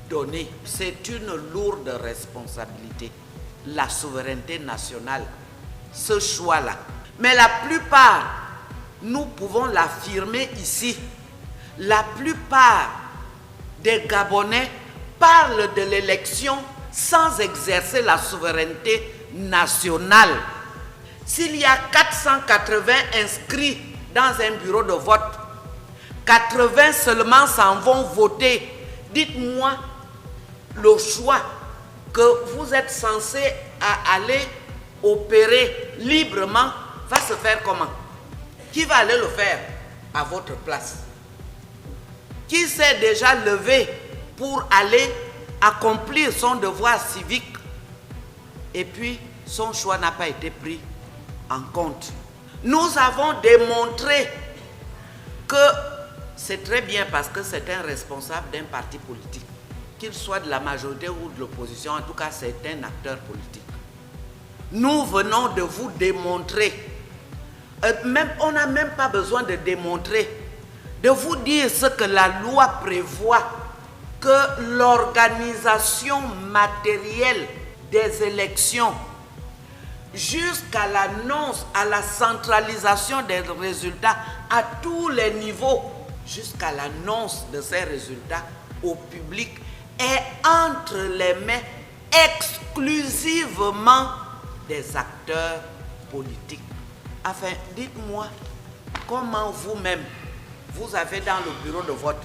donnée. C'est une lourde responsabilité, la souveraineté nationale, ce choix-là. Mais la plupart, nous pouvons l'affirmer ici, la plupart des Gabonais parlent de l'élection sans exercer la souveraineté nationale. S'il y a 480 inscrits dans un bureau de vote, 80 seulement s'en vont voter. Dites-moi, le choix que vous êtes censé aller opérer librement va se faire comment? Qui va aller le faire à votre place? Qui s'est déjà levé pour aller accomplir son devoir civique et puis son choix n'a pas été pris en compte? Nous avons démontré que c'est très bien parce que c'est un responsable d'un parti politique, qu'il soit de la majorité ou de l'opposition, en tout cas c'est un acteur politique. Nous venons de vous démontrer, on n'a même pas besoin de démontrer, de vous dire ce que la loi prévoit, que l'organisation matérielle des élections, jusqu'à l'annonce, à la centralisation des résultats à tous les niveaux, jusqu'à l'annonce de ces résultats au public, est entre les mains exclusivement des acteurs politiques. Enfin, dites-moi, comment vous-même, vous avez dans le bureau de vote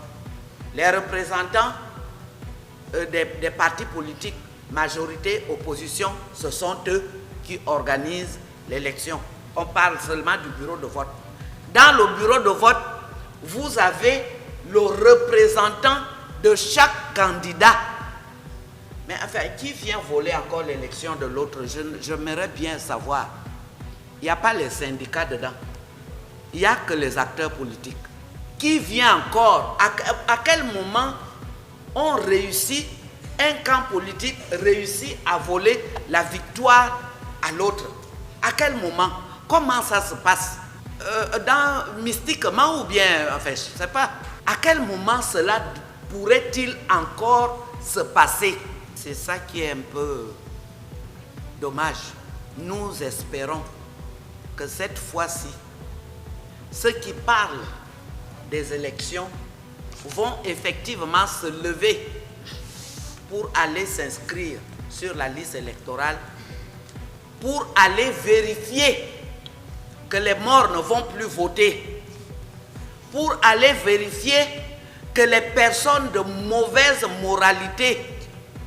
les représentants des partis politiques, majorité, opposition, ce sont eux qui organisent l'élection. On parle seulement du bureau de vote. Dans le bureau de vote, vous avez le représentant de chaque candidat. Mais enfin, qui vient voler encore l'élection de l'autre? J'aimerais bien savoir. Il n'y a pas les syndicats dedans. Il n'y a que les acteurs politiques. Qui vient encore? À quel moment on réussit, un camp politique réussit à voler la victoire à l'autre? À quel moment? Comment ça se passe? Mystiquement ou bien, enfin, je ne sais pas. À quel moment cela pourrait-il encore se passer? C'est ça qui est un peu dommage. Nous espérons que cette fois-ci, ceux qui parlent des élections vont effectivement se lever pour aller s'inscrire sur la liste électorale, pour aller vérifier que les morts ne vont plus voter, pour aller vérifier que les personnes de mauvaise moralité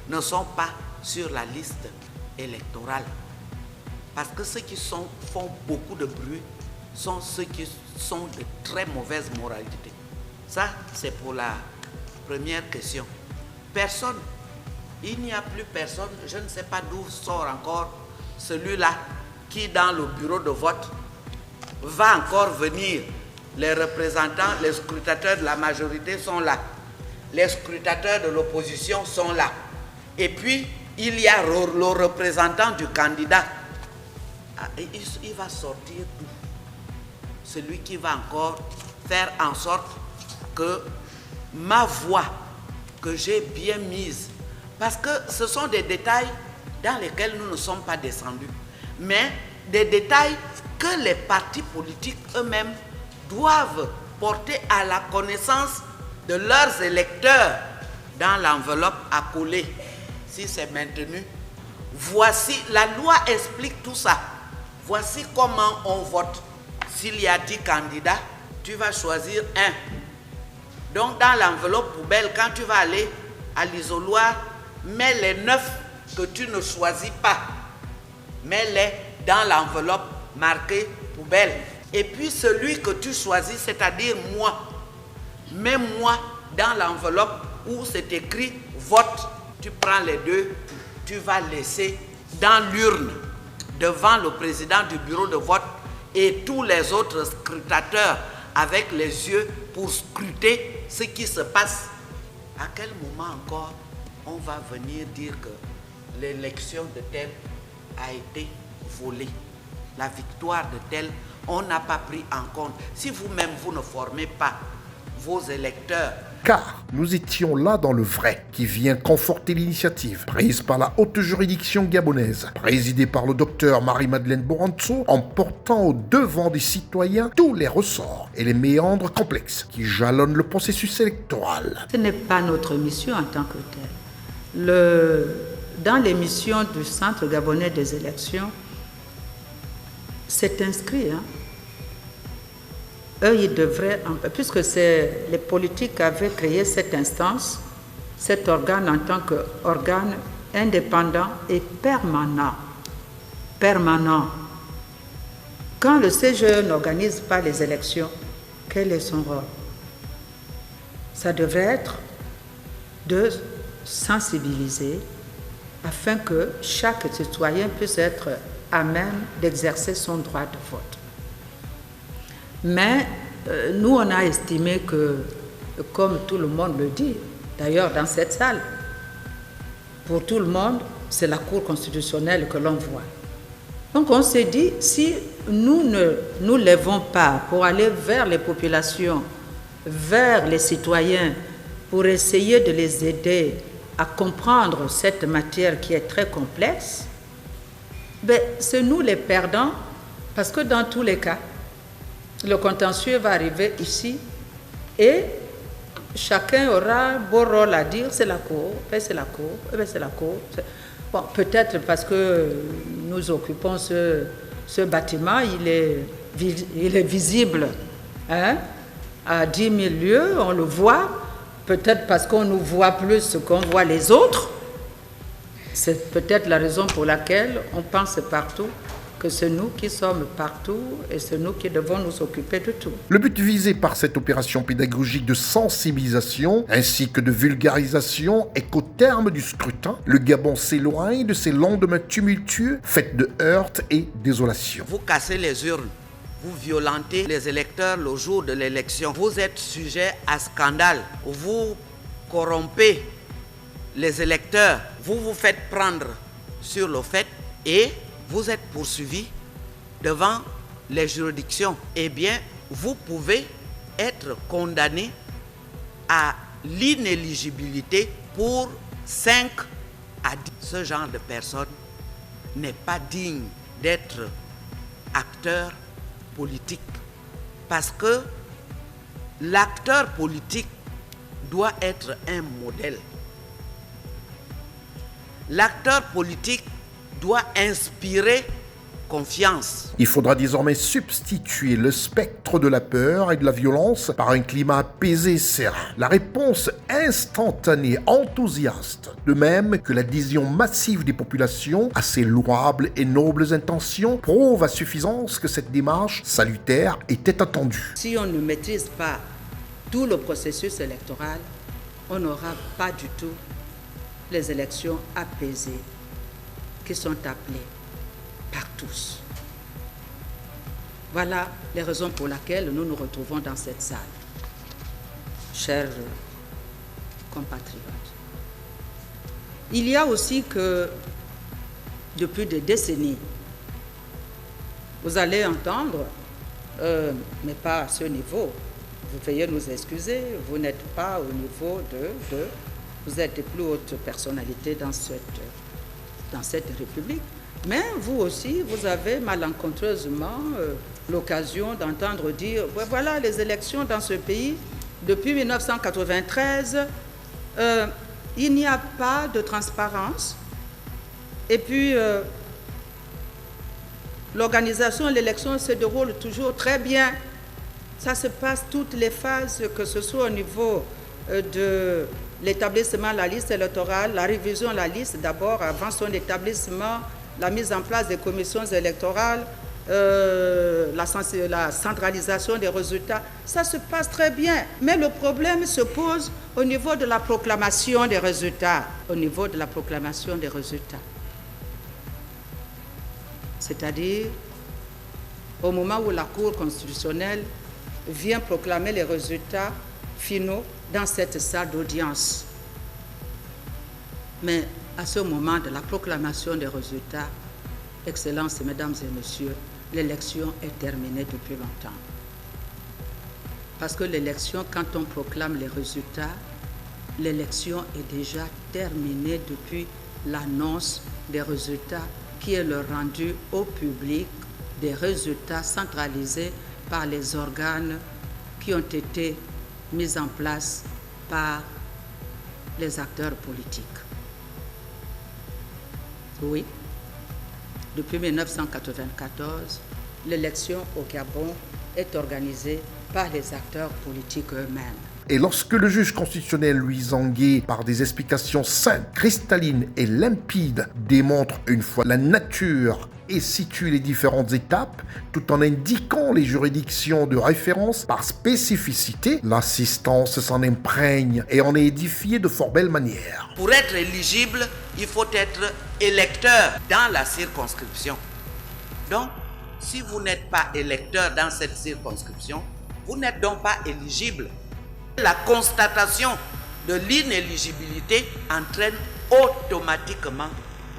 ne sont pas sur la liste électorale. Parce que ceux qui font beaucoup de bruit sont ceux qui sont de très mauvaise moralité. Ça, c'est pour la première question. Personne, il n'y a plus personne, je ne sais pas d'où sort encore celui-là qui, dans le bureau de vote, va encore venir. Les représentants, les scrutateurs de la majorité sont là. Les scrutateurs de l'opposition sont là. Et puis, il y a le représentant du candidat. Il va sortir d'où? Celui qui va encore faire en sorte que ma voix, que j'ai bien mise, parce que ce sont des détails dans lesquels nous ne sommes pas descendus, mais des détails que les partis politiques eux-mêmes doivent porter à la connaissance de leurs électeurs dans l'enveloppe à coller, si c'est maintenu. Voici, la loi explique tout ça. Voici comment on vote. S'il y a 10 candidats, tu vas choisir un. Donc dans l'enveloppe poubelle, quand tu vas aller à l'isoloir, mets les 9 que tu ne choisis pas. Mets-les dans l'enveloppe marquée poubelle. Et puis celui que tu choisis, c'est-à-dire moi, mets-moi dans l'enveloppe où c'est écrit vote. Tu prends les deux, tu vas laisser dans l'urne devant le président du bureau de vote et tous les autres scrutateurs avec les yeux pour scruter ce qui se passe. À quel moment encore on va venir dire que l'élection de tel a été volée? La victoire de tel, on n'a pas pris en compte. Si vous-même, vous ne formez pas vos électeurs. Car nous étions là dans le vrai, qui vient conforter l'initiative prise par la haute juridiction gabonaise, présidée par le docteur Marie-Madeleine Boranzo, en portant au devant des citoyens tous les ressorts et les méandres complexes qui jalonnent le processus électoral. Ce n'est pas notre mission en tant que telle. Dans les missions du Centre gabonais des élections, c'est inscrit. Eux, ils devraient, puisque les politiques avaient créé cette instance, cet organe en tant qu'organe indépendant et permanent. Permanent. Quand le CGE n'organise pas les élections, quel est son rôle? Ça devrait être de sensibiliser afin que chaque citoyen puisse être à même d'exercer son droit de vote. Mais nous, on a estimé que, comme tout le monde le dit, d'ailleurs dans cette salle, pour tout le monde, c'est la Cour constitutionnelle que l'on voit. Donc on s'est dit, si nous ne nous lèvons pas pour aller vers les populations, vers les citoyens, pour essayer de les aider à comprendre cette matière qui est très complexe, ben, c'est nous les perdants, parce que dans tous les cas, le contentieux va arriver ici et chacun aura beau rôle à dire, c'est la Cour, c'est la Cour, c'est la Cour. Bon, peut-être parce que nous occupons ce bâtiment, il est visible à 10 000 lieues, on le voit, peut-être parce qu'on nous voit plus qu'on voit les autres. C'est peut-être la raison pour laquelle on pense partout que c'est nous qui sommes partout et c'est nous qui devons nous occuper de tout. Le but visé par cette opération pédagogique de sensibilisation ainsi que de vulgarisation est qu'au terme du scrutin, le Gabon s'éloigne de ces lendemains tumultueux faits de heurts et désolation. Vous cassez les urnes, vous violentez les électeurs le jour de l'élection, vous êtes sujet à scandale, vous corrompez les électeurs, vous vous faites prendre sur le fait et vous êtes poursuivi devant les juridictions. Eh bien, vous pouvez être condamné à l'inéligibilité pour 5 à 10. Ce genre de personne n'est pas digne d'être acteur politique. Parce que l'acteur politique doit être un modèle. L'acteur politique doit inspirer confiance. Il faudra désormais substituer le spectre de la peur et de la violence par un climat apaisé et serein. La réponse instantanée, enthousiaste, de même que l'adhésion massive des populations à ces louables et nobles intentions, prouve à suffisance que cette démarche salutaire était attendue. Si on ne maîtrise pas tout le processus électoral, on n'aura pas du tout les élections apaisées qui sont appelées par tous. Voilà les raisons pour lesquelles nous nous retrouvons dans cette salle. Chers compatriotes, il y a aussi que depuis des décennies, vous allez entendre, mais pas à ce niveau, vous veuillez nous excuser, vous n'êtes pas au niveau vous êtes les plus hautes personnalités dans cette République. Mais vous aussi, vous avez malencontreusement l'occasion d'entendre dire « Voilà les élections dans ce pays, depuis 1993, il n'y a pas de transparence. Et puis, l'organisation de l'élection se déroule toujours très bien. Ça se passe toutes les phases, que ce soit au niveau de l'établissement de la liste électorale, la révision de la liste d'abord avant son établissement, la mise en place des commissions électorales, la centralisation des résultats, ça se passe très bien. Mais le problème se pose au niveau de la proclamation des résultats. Au niveau de la proclamation des résultats. C'est-à-dire, au moment où la Cour constitutionnelle vient proclamer les résultats finaux dans cette salle d'audience. Mais à ce moment de la proclamation des résultats, Excellences, Mesdames et Messieurs, l'élection est terminée depuis longtemps. Parce que l'élection, quand on proclame les résultats, l'élection est déjà terminée depuis l'annonce des résultats qui est le rendu au public des résultats centralisés par les organes qui ont été mis en place par les acteurs politiques. Oui, depuis 1994, l'élection au Gabon est organisée par les acteurs politiques eux-mêmes. Et lorsque le juge constitutionnel Louis Angué, par des explications simples, cristallines et limpides, démontre une fois la nature et situe les différentes étapes, tout en indiquant les juridictions de référence par spécificité, l'assistance s'en imprègne et en est édifiée de fort belle manière. Pour être éligible, il faut être électeur dans la circonscription. Donc, si vous n'êtes pas électeur dans cette circonscription, vous n'êtes donc pas éligible. La constatation de l'inéligibilité entraîne automatiquement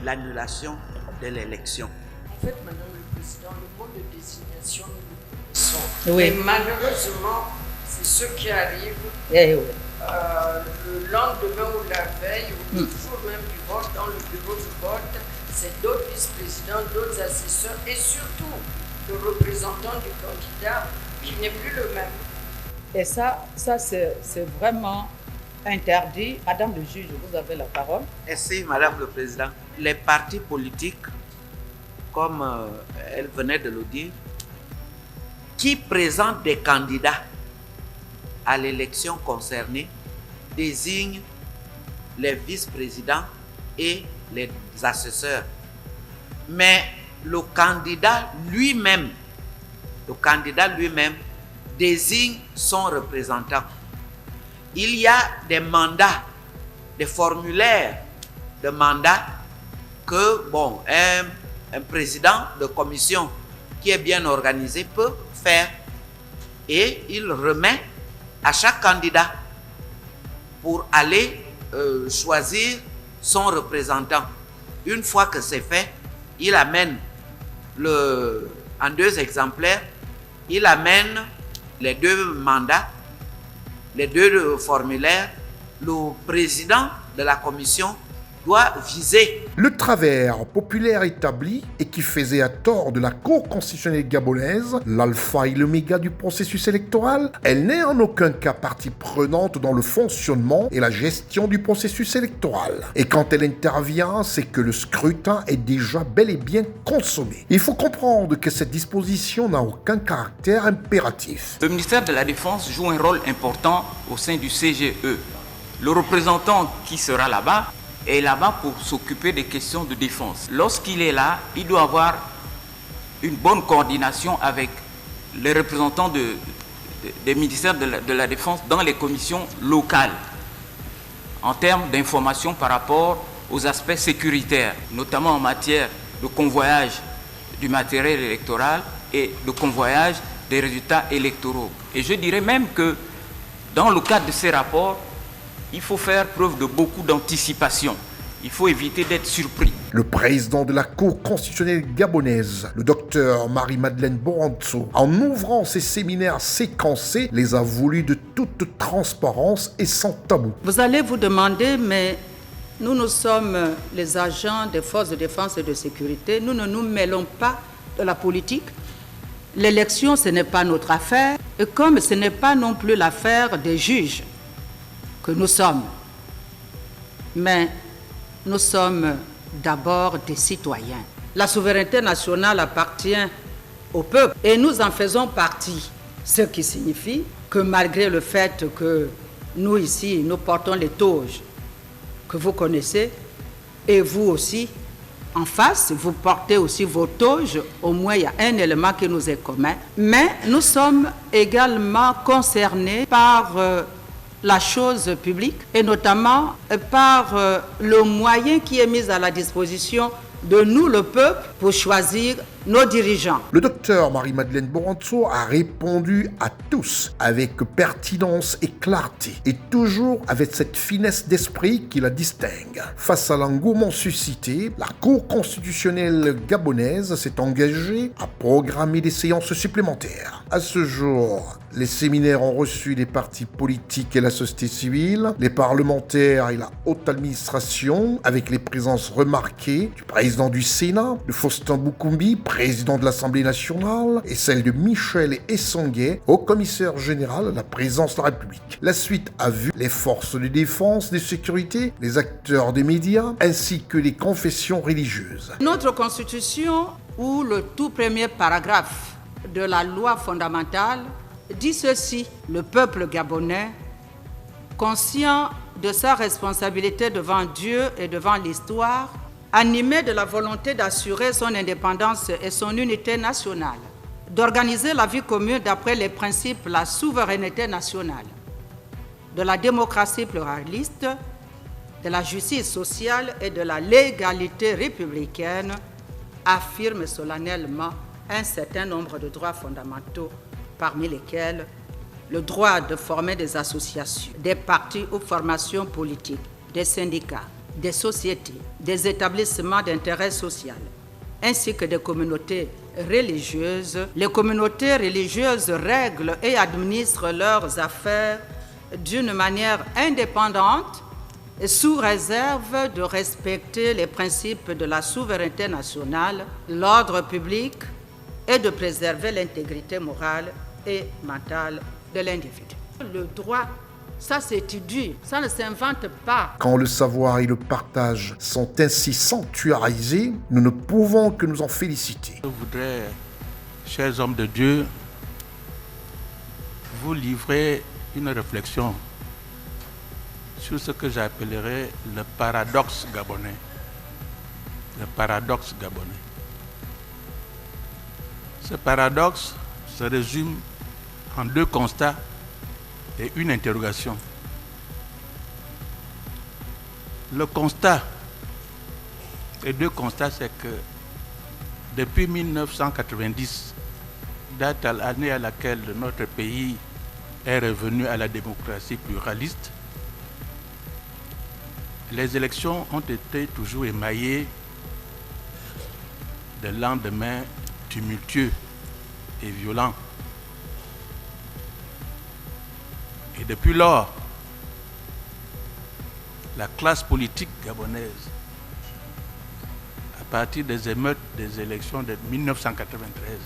l'annulation de l'élection. En fait, Madame le Président, le mot de désignation, sont. Oui. Et malheureusement, c'est ce qui arrive le lendemain ou la veille, ou le jour même du vote, dans le bureau du vote, c'est d'autres vice-présidents, d'autres assesseurs et surtout le représentant du candidat qui n'est plus le même. Et ça c'est vraiment interdit. Madame le juge, vous avez la parole. Merci, Madame le Président. Les partis politiques, comme elle venait de le dire, qui présentent des candidats à l'élection concernée, désignent les vice-présidents et les assesseurs. Mais le candidat lui-même désigne son représentant. Il y a des mandats, des formulaires de mandat que un président de commission qui est bien organisé peut faire, et il remet à chaque candidat pour aller choisir son représentant. Une fois que c'est fait, il amène en 2 exemplaires, il amène les 2 mandats, les 2 formulaires. Le président de la commission doit viser. Le travers populaire établi et qui faisait à tort de la Cour constitutionnelle gabonaise l'alpha et l'oméga du processus électoral, elle n'est en aucun cas partie prenante dans le fonctionnement et la gestion du processus électoral. Et quand elle intervient, c'est que le scrutin est déjà bel et bien consommé. Il faut comprendre que cette disposition n'a aucun caractère impératif. Le ministère de la Défense joue un rôle important au sein du CGE. Le représentant qui sera là-bas est là-bas pour s'occuper des questions de défense. Lorsqu'il est là, il doit avoir une bonne coordination avec les représentants des ministères de la Défense dans les commissions locales en termes d'information par rapport aux aspects sécuritaires, notamment en matière de convoyage du matériel électoral et de convoyage des résultats électoraux. Et je dirais même que dans le cadre de ces rapports, il faut faire preuve de beaucoup d'anticipation. Il faut éviter d'être surpris. Le président de la Cour constitutionnelle gabonaise, le docteur Marie-Madeleine Boranzo, en ouvrant ses séminaires séquencés, les a voulus de toute transparence et sans tabou. Vous allez vous demander, mais nous sommes les agents des forces de défense et de sécurité. Nous ne nous mêlons pas de la politique. L'élection, ce n'est pas notre affaire. Et comme ce n'est pas non plus l'affaire des juges que nous sommes, mais nous sommes d'abord des citoyens. La souveraineté nationale appartient au peuple et nous en faisons partie. Ce qui signifie que malgré le fait que nous ici, nous portons les toges que vous connaissez et vous aussi, en face, vous portez aussi vos toges, au moins il y a un élément qui nous est commun, mais nous sommes également concernés par la chose publique et notamment par le moyen qui est mis à la disposition de nous, le peuple, pour choisir nos dirigeants. Le docteur Marie-Madeleine Boranzo a répondu à tous avec pertinence et clarté et toujours avec cette finesse d'esprit qui la distingue. Face à l'engouement suscité, la Cour constitutionnelle gabonaise s'est engagée à programmer des séances supplémentaires. À ce jour, les séminaires ont reçu les partis politiques et la société civile, les parlementaires et la haute administration, avec les présences remarquées du président du Sénat, de Faustin Boukoumbi, président de l'Assemblée nationale, et celle de Michel Essonguet, haut commissaire général à la présidence de la République. La suite a vu les forces de défense, de sécurité, les acteurs des médias, ainsi que les confessions religieuses. Notre constitution, ou le tout premier paragraphe de la loi fondamentale, dit ceci: le peuple gabonais, conscient de sa responsabilité devant Dieu et devant l'histoire, animé de la volonté d'assurer son indépendance et son unité nationale, d'organiser la vie commune d'après les principes de la souveraineté nationale, de la démocratie pluraliste, de la justice sociale et de la légalité républicaine, affirme solennellement un certain nombre de droits fondamentaux, parmi lesquels le droit de former des associations, des partis ou formations politiques, des syndicats, des sociétés, des établissements d'intérêt social, ainsi que des communautés religieuses. Les communautés religieuses règlent et administrent leurs affaires d'une manière indépendante et sous réserve de respecter les principes de la souveraineté nationale, l'ordre public et de préserver l'intégrité morale et mentale de l'individu. Le droit, ça s'étudie, ça ne s'invente pas. Quand le savoir et le partage sont ainsi sanctuarisés, nous ne pouvons que nous en féliciter. Je voudrais, chers hommes de Dieu, vous livrer une réflexion sur ce que j'appellerais le paradoxe gabonais. Le paradoxe gabonais. Ce paradoxe se résume en deux constats et une interrogation. Le constat, les deux constats, c'est que depuis 1990, date à l'année à laquelle notre pays est revenu à la démocratie pluraliste, les élections ont été toujours émaillées de lendemains tumultueux et violents. Et depuis lors, la classe politique gabonaise partir des émeutes des élections de 1993,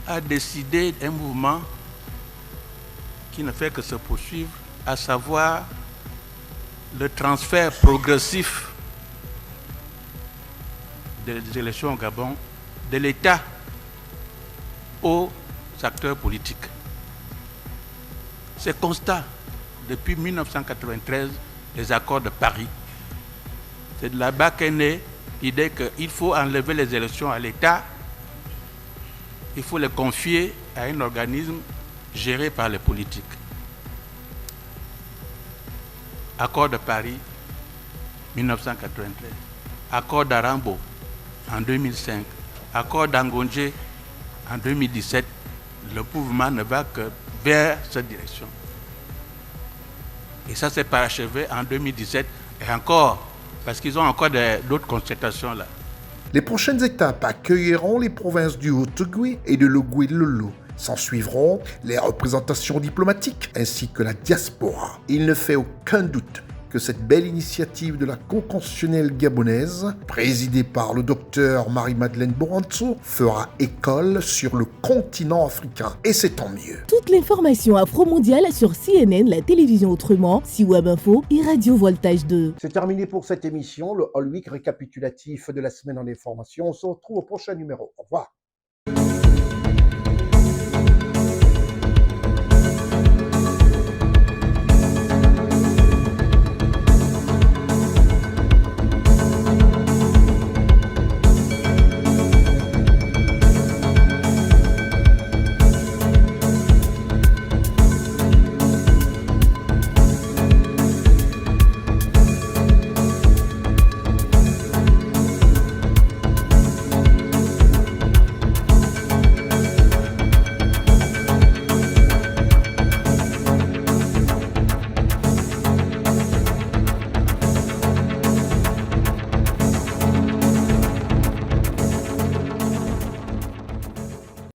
a décidé d'un mouvement qui ne fait que se poursuivre, à savoir le transfert progressif des élections au Gabon de l'État aux acteurs politiques. C'est constat depuis 1993, les accords de Paris. C'est de là-bas qu'est née l'idée qu'il faut enlever les élections à l'État, il faut les confier à un organisme géré par les politiques. Accord de Paris, 1993. Accord d'Arambo, en 2005. Accord d'Angondje, en 2017. Le mouvement ne va que vers cette direction. Et ça s'est parachevé en 2017 et encore, parce qu'ils ont encore d'autres concertations là. Les prochaines étapes accueilleront les provinces du Haut-Ogooué et de l'Ogooué-Lolo. S'en suivront les représentations diplomatiques ainsi que la diaspora. Il ne fait aucun doute que cette belle initiative de la conventionnelle gabonaise, présidée par le docteur Marie-Madeleine Boranzo, fera école sur le continent africain. Et c'est tant mieux. Toute l'information afro-mondiale sur CNN, la télévision autrement, C-Web Info et Radio Voltage 2. C'est terminé pour cette émission, le All Week récapitulatif de la semaine en information. On se retrouve au prochain numéro. Au revoir.